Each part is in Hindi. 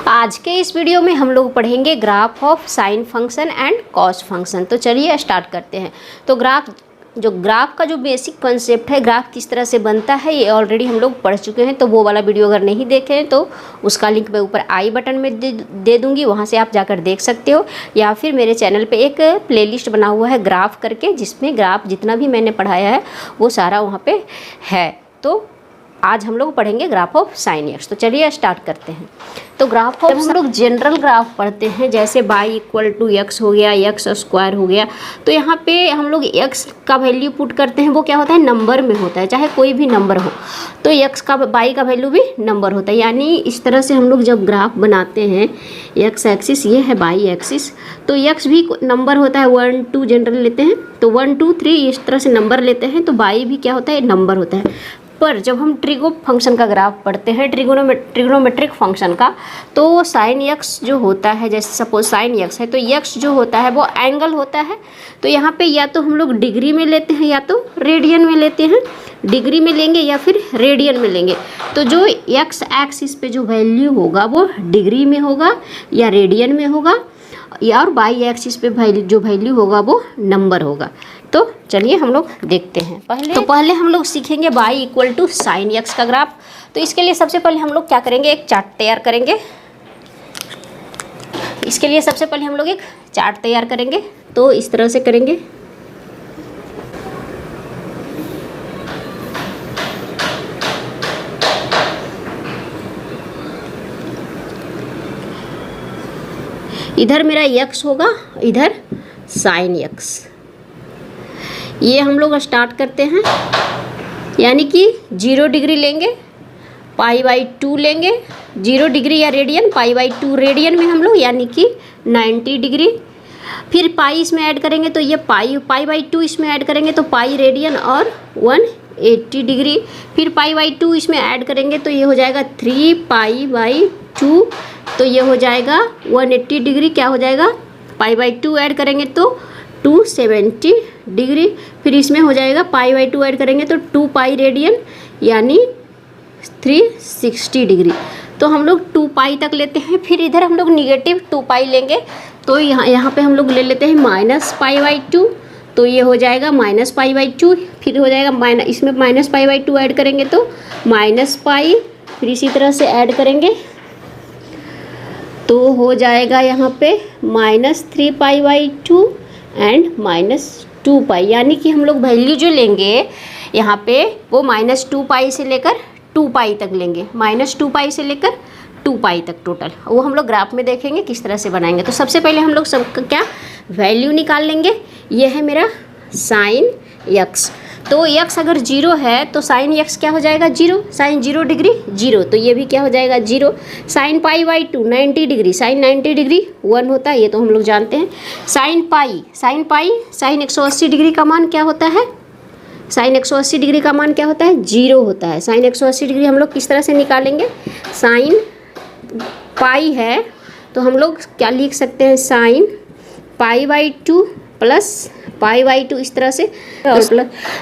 आज के इस वीडियो में हम लोग पढ़ेंगे graph of sine function and cos function. तो चलिए स्टार्ट करते हैं। तो ग्राफ का जो बेसिक कॉन्सेप्ट है, ग्राफ किस तरह से बनता है, ये ऑलरेडी हम लोग पढ़ चुके हैं। तो वो वाला वीडियो अगर नहीं देखे हैं तो उसका लिंक मैं ऊपर आई बटन में दे दूँगी, वहाँ से आप जाकर देख सकते हो। या फिर मेरे चैनल पे एक प्लेलिस्ट बना हुआ है ग्राफ करके, जिसमें ग्राफ जितना भी मैंने पढ़ाया है वो सारा वहाँ पे है। तो आज हम लोग पढ़ेंगे ग्राफ ऑफ साइन एक्स। तो चलिए स्टार्ट करते हैं। तो ग्राफ ऑफ हम लोग जनरल ग्राफ पढ़ते हैं, जैसे y इक्वल टू एक्स हो गया, एक्स स्क्वायर हो गया। तो यहाँ पे हम लोग x का वैल्यू पुट करते हैं, वो क्या होता है, नंबर में होता है, चाहे कोई भी नंबर हो। तो x का y का वैल्यू भी नंबर होता है। यानी इस तरह से हम लोग जब ग्राफ बनाते हैं, x एक्सिस ये है, y एक्सिस, तो x भी नंबर होता है। 1 2 जनरल लेते हैं, तो 1 2 3 इस तरह से नंबर लेते हैं। तो y भी क्या होता है, नंबर होता है। पर जब हम ट्रिगो फंक्शन का ग्राफ पढ़ते हैं, ट्रिग्नोमेट्रिक फंक्शन का, तो साइन एक्स जो होता है, जैसे सपोज साइन एक्स है, तो एक्स जो होता है वो एंगल होता है। तो यहाँ पे या तो हम लोग डिग्री में लेते हैं या तो रेडियन में लेते हैं। डिग्री में लेंगे या फिर रेडियन में लेंगे। तो जो एक्स एक्सिस पे जो वैल्यू होगा वो डिग्री में होगा या रेडियन में होगा, या और वाई एक्सिस पे जो वैल्यू होगा वो नंबर होगा। तो चलिए हम लोग देखते हैं। पहले हम लोग सीखेंगे y equal to sine x का ग्राफ। तो इसके लिए सबसे पहले हम लोग क्या करेंगे, एक चार्ट तैयार करेंगे। इसके लिए सबसे पहले हम लोग एक चार्ट तैयार करेंगे। तो इस तरह से करेंगे। इधर मेरा x होगा, इधर साइन x। ये हम लोग स्टार्ट करते हैं, यानी कि 0 डिग्री लेंगे, π/2 लेंगे। 0 डिग्री या रेडियन, π/2 रेडियन में हम लोग, यानी कि 90 डिग्री। फिर पाई इसमें ऐड करेंगे तो ये π/2 इसमें ऐड करेंगे तो पाई रेडियन और 180 डिग्री। फिर π/2 इसमें ऐड करेंगे तो ये हो जाएगा 3π/2, तो ये हो जाएगा 180 डिग्री। क्या हो जाएगा, π/2 ऐड करेंगे तो 270 डिग्री। फिर इसमें हो जाएगा π/2 ऐड करेंगे तो 2π रेडियन, यानी 360 डिग्री। तो हम लोग 2π तक लेते हैं। फिर इधर हम लोग निगेटिव 2π लेंगे। तो यहाँ पे हम लोग ले लेते हैं -π/2, तो ये हो जाएगा -π/2। फिर हो जाएगा इसमें -π/2 ऐड करेंगे तो -π। फिर इसी तरह से ऐड करेंगे तो हो जाएगा यहाँ पे -3π/2 एंड -2π। यानी कि हम लोग वैल्यू जो लेंगे यहाँ पे वो -2π से लेकर 2π तक लेंगे, -2π से लेकर 2π तक टोटल। वो हम लोग ग्राफ में देखेंगे किस तरह से बनाएंगे। तो सबसे पहले हम लोग सबका क्या वैल्यू निकाल लेंगे। ये है मेरा साइन एक्स। तो एक्स अगर 0 है तो साइन एक्स क्या हो जाएगा, 0। साइन 0 डिग्री 0, तो ये भी क्या हो जाएगा, 0। साइन π/2 90 डिग्री, साइन 90 डिग्री 1 होता है, ये तो हम लोग जानते हैं। साइन 180 डिग्री का मान क्या होता है, साइन 180 डिग्री का मान क्या होता है, 0 होता है। साइन 180 डिग्री हम लोग किस तरह से निकालेंगे, साइन पाई है तो हम लोग क्या लिख सकते हैं, साइन π/2 प्लस π/2 इस तरह से, प्लस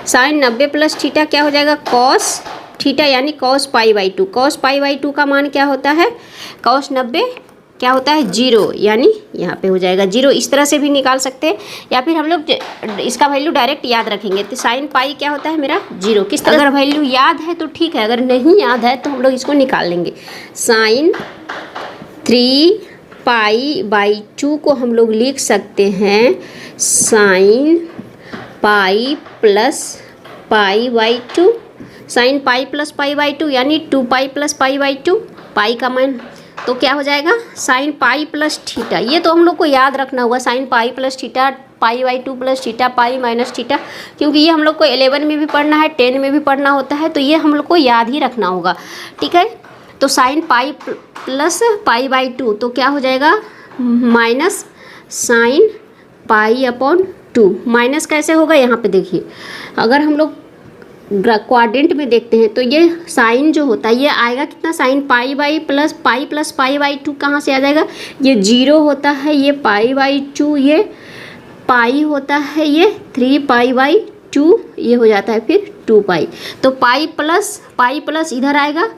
साइन 90 प्लस थीटा क्या हो जाएगा, कॉस थीटा, यानी कॉस π/2। कॉस π/2 का मान क्या होता है, कॉस 90 क्या होता है, 0, यानी यहाँ पे हो जाएगा 0। इस तरह से भी निकाल सकते हैं, या फिर हम लोग इसका वैल्यू डायरेक्ट याद रखेंगे। तो साइन पाई क्या होता है मेरा, 0। किस तरह, अगर वैल्यू याद है तो ठीक है, अगर नहीं याद है तो हम लोग इसको निकाल लेंगे। साइन 3π/2 को हम लोग लिख सकते हैं sine pi plus π/2। Sine pi plus π/2 यानी 2π प्लस π/2। पाई का मान तो क्या हो जाएगा, साइन पाई प्लस थीटा। ये तो हम लोग को याद रखना होगा, sine pi plus theta, π/2 plus theta, pi minus theta, क्योंकि ये हम लोग को 11 में भी पढ़ना है, 10 में भी पढ़ना होता है। तो ये हम लोग को याद ही रखना होगा, ठीक है। तो साइन पाई प्लस π/2 तो क्या हो जाएगा, माइनस साइन π/2। माइनस कैसे होगा, यहाँ पे देखिए, अगर हम लोग क्वाड्रेंट में देखते हैं तो ये साइन जो होता है ये आएगा कितना, साइन प्लस π/2 कहाँ से आ जाएगा, ये 0 होता है, ये π/2, ये पाई होता है, ये 3π/2, ये हो जाता है फिर 2π। तो पाई प्लस इधर आएगा,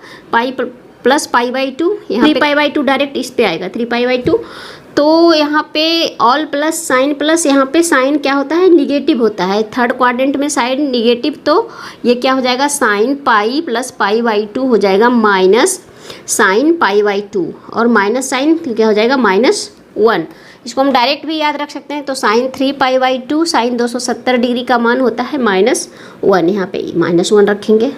प्लस पाई बाई टू, यहाँ 3 पाई बाई टू डायरेक्ट इस पे आएगा 3 पाई बाई टू। तो यहाँ पे ऑल प्लस साइन प्लस, यहाँ पे साइन क्या होता है, निगेटिव होता है, थर्ड क्वाड्रेंट में साइन निगेटिव, तो ये क्या हो जाएगा sign pi plus pi by to हो जाएगा minus sine pi by to, और माइनस साइन क्या हो जाएगा -1। इसको हम डायरेक्ट भी याद रख सकते हैं, तो sine 3 pi by two, sine 270 degree का मान होता है -1, यहाँ पे -1 रखेंगे।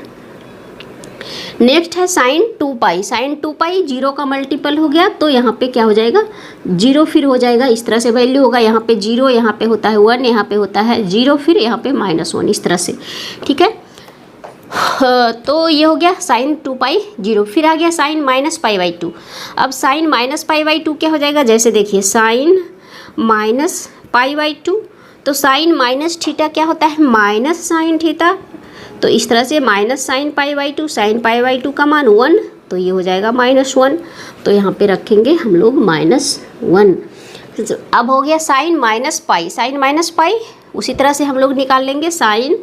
नेक्स्ट है साइन 2 पाई, साइन 2 पाई 0 का मल्टीपल हो गया, तो यहाँ पे क्या हो जाएगा 0 फिर हो जाएगा, इस तरह से वैल्यू होगा, यहाँ पे 0, यहाँ पे होता है 1, यहाँ पे होता है 0, फिर यहाँ पे -1, इस तरह से, ठीक है। तो ये हो गया साइन 2 पाई 0। फिर आ गया sine minus pi by two. अब sine minus pi by two क्या हो जाएगा, जैसे देखिए sine minus pi by two, तो साइन माइनस थीटा क्या होता है माइनस साइन थीटा, तो इस तरह से minus sine pi by two, sine pi by to का मान 1, तो ये हो जाएगा -1, तो यहाँ पे रखेंगे हम लोग -1। अब हो गया sine minus pi, sine minus pi उसी तरह से हम लोग निकाल लेंगे, साइन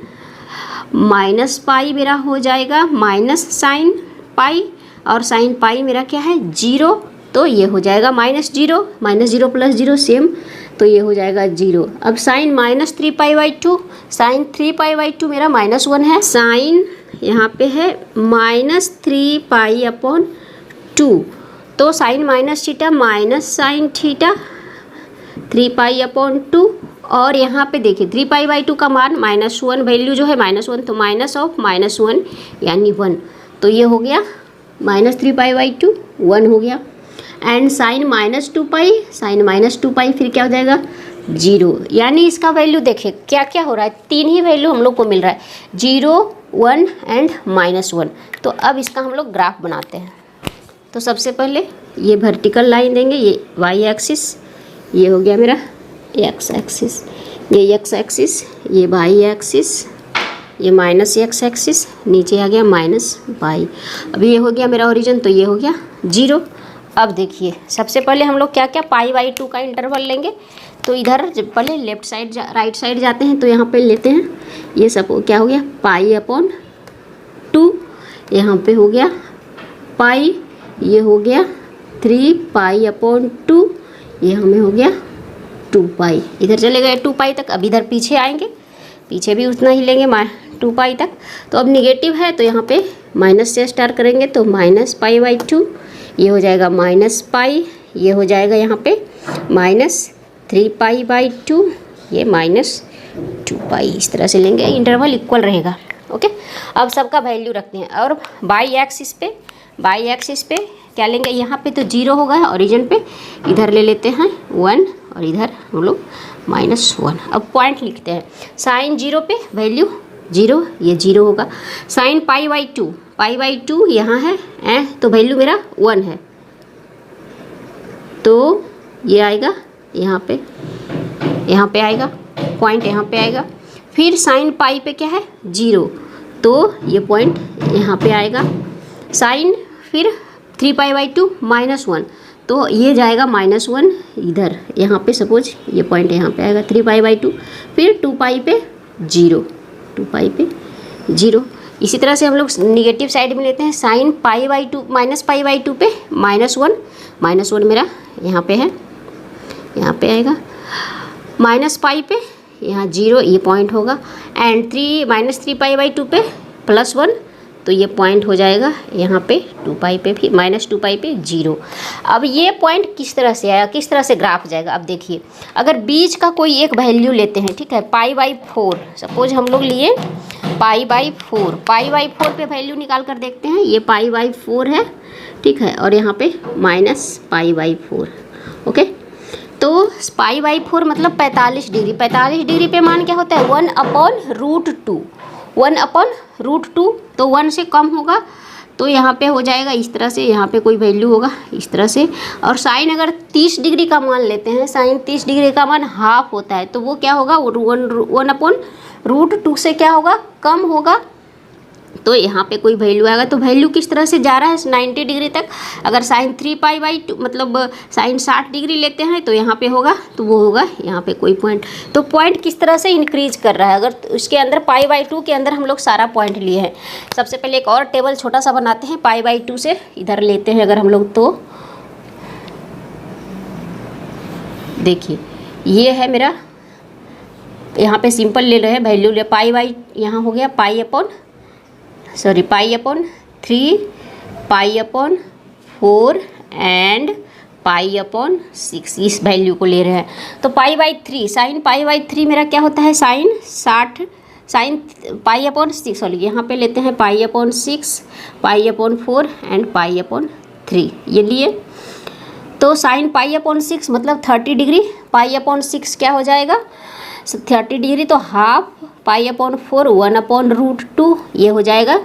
माइनस पाई मेरा हो जाएगा माइनस साइन पाई, और साइन पाई मेरा क्या है 0, तो ये हो जाएगा -0, -0 प्लस 0 सेम, तो ये हो जाएगा 0। अब sine -3 pi by two, sine 3 pi by two मेरा -1 है, साइन यहाँ पे है -3 पाई अपॉन 2, तो sine minus theta minus sine theta 3 pi upon 2, और यहाँ पे देखिए 3 पाई बाई टू का मान -1, वैल्यू जो है -1, तो माइनस ऑफ -1 यानी 1, तो ये हो गया -3 पाई बाई टू 1 हो गया। एंड साइन -2 पाई, साइन -2 पाई फिर क्या हो जाएगा 0, यानी इसका वैल्यू देखिए क्या क्या हो रहा है, 3 ही वैल्यू हम लोग को मिल रहा है, 0, 1 एंड -1। तो अब इसका हम लोग ग्राफ बनाते हैं। तो सबसे पहले ये वर्टिकल लाइन देंगे, ये y एक्सिस, ये हो गया मेरा x एक्सिस, ये x एक्सिस, ये y एक्सिस, ये -x एक्सिस, नीचे आ गया -y। अब ये हो गया मेरा ओरिजिन, तो ये हो गया 0। अब देखिए सबसे पहले हम लोग क्या क्या पाई बाई टू का इंटरवल लेंगे, तो इधर जब पहले लेफ्ट साइड राइट साइड जाते हैं, तो यहाँ पे लेते हैं ये सब क्या हो गया पाई अपॉन 2, यहाँ पे हो गया पाई, ये हो गया 3 पाई अपॉन 2, ये हमें हो गया 2 पाई, इधर चले गए 2 पाई तक। अब इधर पीछे आएंगे, पीछे भी उतना ही लेंगे 2 पाई तक। तो अब निगेटिव है तो यहाँ पे माइनस से स्टार्ट करेंगे, तो -पाई बाई 2, ये हो जाएगा -पाई, ये हो जाएगा यहाँ पे -3 पाई बाई 2, ये -2 पाई, इस तरह से लेंगे, इंटरवल इक्वल रहेगा। ओके, अब सबका वैल्यू रखते हैं, और बाई एक्सिस पे क्या लेंगे, यहाँ पे तो 0 होगा ओरिजिन पे, इधर ले लेते हैं 1, और इधर हम लोग -1। अब पॉइंट लिखते हैं, साइन 0 पे वैल्यू 0, ये 0 होगा। साइन पाई बाई 2 यहाँ है तो वैल्यू मेरा 1 है, तो ये आएगा यहाँ पे आएगा पॉइंट, यहाँ पे आएगा। फिर साइन पाई पे क्या है 0, तो ये पॉइंट यहाँ पे आएगा। साइन फिर 3 पाई बाई 2 -1, तो ये जाएगा -1 इधर, यहाँ पे सपोज ये पॉइंट यहाँ पे आएगा 3 पाई बाई 2, फिर 2 पाई पे 0, 2 पाई पे 0। इसी तरह से हम लोग निगेटिव साइड में लेते हैं, sine pi by 2 -pi by 2 पे -1 मेरा यहाँ पे है, यहाँ पे आएगा। -पाई पे यहाँ 0, ये पॉइंट होगा, एंड -3 पाई बाई 2 पे +1, तो ये पॉइंट हो जाएगा यहाँ पे 2 पाई पे, फिर -2 पाई पे 0। अब ये पॉइंट किस तरह से आया, किस तरह से ग्राफ जाएगा। अब देखिए अगर बीच का कोई एक वैल्यू लेते हैं, ठीक है, पाई बाई 4, सपोज हम लोग लिए पाई बाई 4 पे वैल्यू निकाल कर देखते हैं, ये पाई बाई 4 है, ठीक है, और यहाँ पे -पाई बाई 4। ओके, तो पाई बाई 4 मतलब 45 डिग्री, 45 डिग्री पे मान क्या होता है 1/√2, 1/√2, तो 1 से कम होगा, तो यहाँ पे हो जाएगा इस तरह से, यहाँ पे कोई वैल्यू होगा इस तरह से। और साइन अगर 30 डिग्री का मान लेते हैं, साइन 30 डिग्री का मान हाफ होता है, तो वो क्या होगा 1/√2 से क्या होगा कम होगा, तो यहाँ पे कोई वैल्यू आएगा, तो वैल्यू किस तरह से जा रहा है 90 डिग्री तक। अगर साइन 3π/2 मतलब साइन 60 डिग्री लेते हैं तो यहाँ पे होगा, तो वो होगा यहाँ पे कोई पॉइंट। तो पॉइंट किस तरह से इंक्रीज कर रहा है, अगर उसके अंदर π/2 के अंदर हम लोग सारा पॉइंट लिए हैं। सबसे पहले एक और टेबल छोटा सा बनाते हैं, π/2 से इधर लेते हैं अगर हम लोग, तो देखिए ये है मेरा, यहाँ पे सिंपल ले रहे हैं वैल्यू ले, यहाँ हो गया π/3, π/4 एंड π/6, इस वैल्यू को ले रहे हैं। तो π/3 साइन π/3 मेरा क्या होता है, साइन 60, साइन π/6 सॉरी, यहाँ पे लेते हैं π/6, π/4 एंड π/3 ये लिए। तो साइन π/6 मतलब 30 डिग्री, π/6 क्या हो जाएगा 30 डिग्री, तो हाफ π/4 1/√2 ये हो जाएगा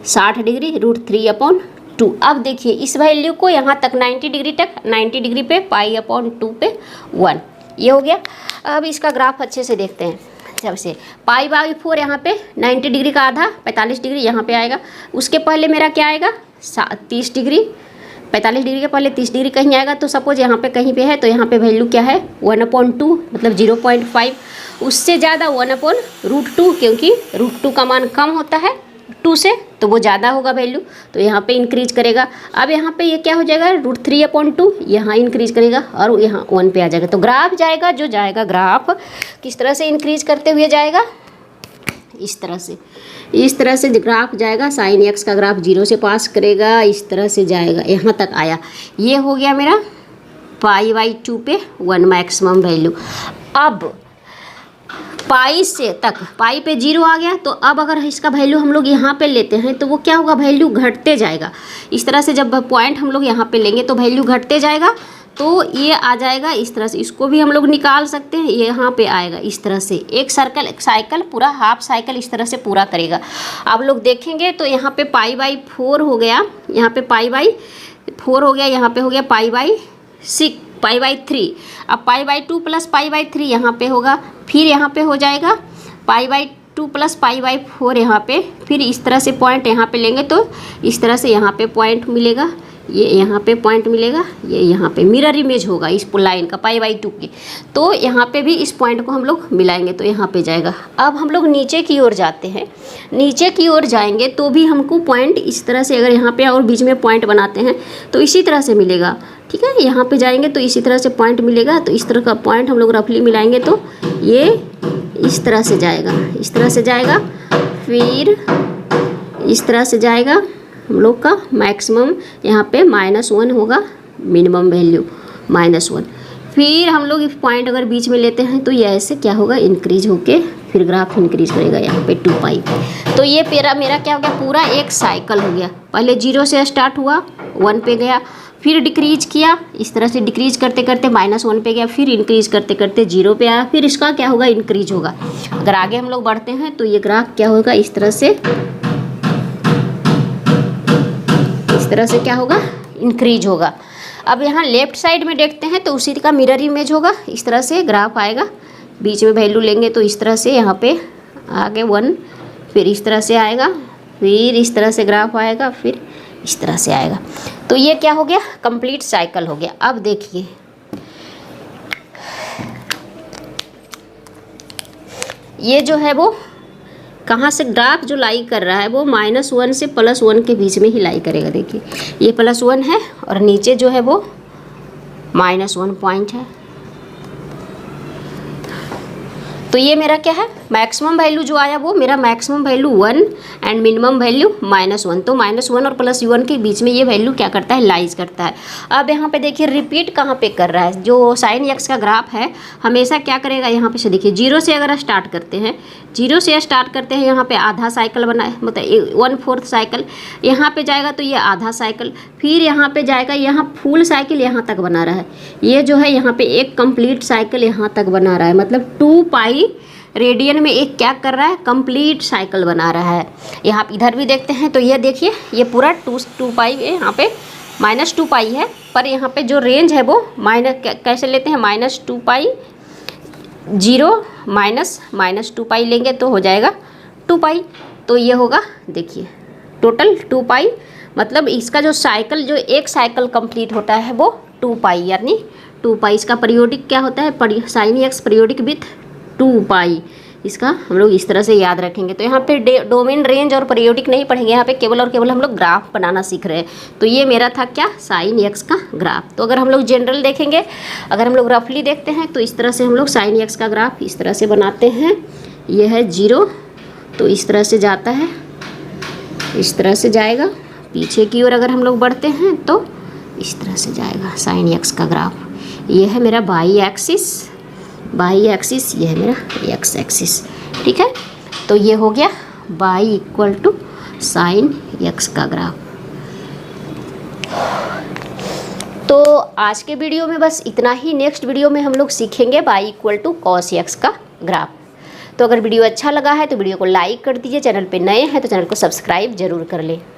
60 डिग्री, √3/2। अब देखिए इस वैल्यू को यहाँ तक 90 डिग्री तक, 90 डिग्री पे π/2 पे 1 ये हो गया। अब इसका ग्राफ अच्छे से देखते हैं। जब से π/4 यहाँ पे 90 डिग्री का आधा 45 डिग्री यहाँ पे आएगा, उसके पहले मेरा क्या आएगा 30 डिग्री, 45 डिग्री के पहले 30 डिग्री कहीं आएगा। तो सपोज यहाँ पे कहीं पे है, तो यहाँ पे वैल्यू क्या है 1/2 मतलब 0.5, उससे ज़्यादा 1/√2, क्योंकि √2 का मान कम होता है 2 से, तो वो ज़्यादा होगा वैल्यू, तो यहाँ पे इंक्रीज करेगा। अब यहाँ पे ये क्या हो जाएगा √3/2, यहाँ इंक्रीज करेगा और यहाँ 1 पे आ जाएगा। तो ग्राफ जाएगा, जो जाएगा ग्राफ किस तरह से इंक्रीज करते हुए जाएगा, इस तरह से, इस तरह से ग्राफ जाएगा। साइन x का ग्राफ 0 से पास करेगा, इस तरह से जाएगा, यहाँ तक आया। ये हो गया मेरा π/2 पे 1 मैक्सिमम वैल्यू। अब पाई से तक, पाई पे 0 आ गया, तो अब अगर इसका वैल्यू हम लोग यहाँ पे लेते हैं तो वो क्या होगा, वैल्यू घटते जाएगा। इस तरह से जब पॉइंट हम लोग यहाँ पे लेंगे तो वैल्यू घटते जाएगा, तो ये आ जाएगा इस तरह से। इसको भी हम लोग निकाल सकते हैं, ये यहाँ पे आएगा इस तरह से। एक सर्कल, एक साइकिल पूरा हाफ साइकिल इस तरह से पूरा करेगा। आप लोग देखेंगे तो यहाँ पे π/4 हो गया, यहाँ पे π/4 हो गया, यहाँ पे हो गया π/3। अब π/2 प्लस π/3 यहाँ पे होगा, फिर यहाँ पे हो जाएगा π/2 प्लस π/4 यहाँ पे, फिर इस तरह से पॉइंट यहाँ पे लेंगे तो इस तरह से यहाँ पे पॉइंट मिलेगा, ये यहाँ पे पॉइंट मिलेगा, ये यहाँ पे मिरर इमेज होगा इस लाइन का π/2 की। तो यहाँ पे भी इस पॉइंट को हम लोग मिलाएंगे तो यहाँ पे जाएगा। अब हम लोग नीचे की ओर जाते हैं, नीचे की ओर जाएंगे तो भी हमको पॉइंट इस तरह से, अगर यहाँ पे और बीच में पॉइंट बनाते हैं तो इसी तरह से मिलेगा, ठीक है। यहाँ पे जाएंगे तो इसी तरह से पॉइंट मिलेगा, तो इस तरह का पॉइंट हम लोग रफली मिलाएंगे तो ये इस तरह से जाएगा, इस तरह से जाएगा, फिर इस तरह से जाएगा। हम लोग का मैक्सिमम यहाँ पे -1 होगा, मिनिमम वैल्यू -1। फिर हम लोग इस पॉइंट अगर बीच में लेते हैं तो ये ऐसे क्या होगा, इंक्रीज होके फिर ग्राफ इंक्रीज करेगा यहाँ पे 2π। तो ये मेरा क्या हो गया, पूरा एक साइकिल हो गया। पहले 0 से स्टार्ट हुआ, 1 पे गया, फिर डिक्रीज किया, इस तरह से डिक्रीज करते करते -1 पे गया, फिर इंक्रीज करते करते 0 पे आया, फिर इसका क्या होगा, इंक्रीज होगा। अगर आगे हम लोग बढ़ते हैं तो ये ग्राफ क्या होगा, इस तरह से, इस तरह से क्या होगा, इंक्रीज होगा। अब यहाँ लेफ्ट साइड में देखते हैं तो उसी का मिरर इमेज होगा, इस तरह से ग्राफ आएगा। बीच में वैल्यू लेंगे तो इस तरह से यहाँ पे आगे 1, फिर इस तरह से आएगा, फिर इस तरह से ग्राफ आएगा, फिर इस तरह से आएगा। तो ये क्या हो गया, कंप्लीट साइकिल हो गया। अब देखिए ये जो है वो कहाँ से ग्राफ जो लाई कर रहा है वो -1 से +1 के बीच में ही लाई करेगा। देखिए ये +1 है और नीचे जो है वो -1 पॉइंट है। तो ये मेरा क्या है, मैक्सिमम वैल्यू जो आया वो मेरा maximum value 1 and minimum value -1। तो -1 और +1 के बीच में ये वैल्यू क्या करता है, लाइज करता है। अब यहाँ पे देखिए रिपीट कहाँ पे कर रहा है, जो साइन x का ग्राफ है हमेशा क्या करेगा, यहाँ पे से देखिए 0 से अगर स्टार्ट करते हैं, 0 से स्टार्ट करते हैं, यहाँ पे आधा साइकिल बनाए, मतलब 1/4 साइकिल, यहाँ पे जाएगा तो ये आधा साइकिल, फिर यहाँ पे जाएगा, यहाँ फुल साइकिल यहाँ तक बना रहा है। ये जो है यहाँ पे एक कंप्लीट साइकिल यहाँ तक बना रहा है, मतलब 2π रेडियन में एक क्या कर रहा है, कंप्लीट साइकिल बना रहा है। यहाँ इधर भी देखते हैं तो ये देखिए ये पूरा 2π है, यहाँ पे -2π है, पर यहाँ पे जो रेंज है वो कैसे लेते हैं, -2π 0 -2π लेंगे तो हो जाएगा 2π। तो ये होगा, देखिए टोटल 2 पाई, मतलब इसका जो साइकिल, जो एक साइकिल कंप्लीट होता है वो 2 पाई, यानी 2 पाई। इसका पीरियोडिक क्या होता है, साइन एक्स पीरियोडिक विथ 2 पाई। इसका हम लोग इस तरह से याद रखेंगे। तो यहाँ पे डोमेन, रेंज और पीरियोडिक नहीं पढ़ेंगे, यहाँ पे केवल और केवल हम लोग ग्राफ बनाना सीख रहे हैं। तो ये मेरा था क्या, साइन एक्स का ग्राफ। तो अगर हम लोग जनरल देखेंगे, अगर हम लोग रफली देखते हैं तो इस तरह से हम लोग साइन एक्स का ग्राफ इस तरह से बनाते हैं। ये है 0, तो इस तरह से जाता है, इस तरह से जाएगा। पीछे की ओर अगर हम लोग बढ़ते हैं तो इस तरह से जाएगा साइन एक्स का ग्राफ। ये है मेरा बाई एक्सिस, ये है मेरा एक्स एक्सिस, ठीक है। तो ये हो गया y equal to sine x का ग्राफ। तो आज के वीडियो में बस इतना ही। नेक्स्ट वीडियो में हम लोग सीखेंगे y equal to cos x का ग्राफ। तो अगर वीडियो अच्छा लगा है तो वीडियो को लाइक कर दीजिए, चैनल पे नए हैं तो चैनल को सब्सक्राइब जरूर कर लें।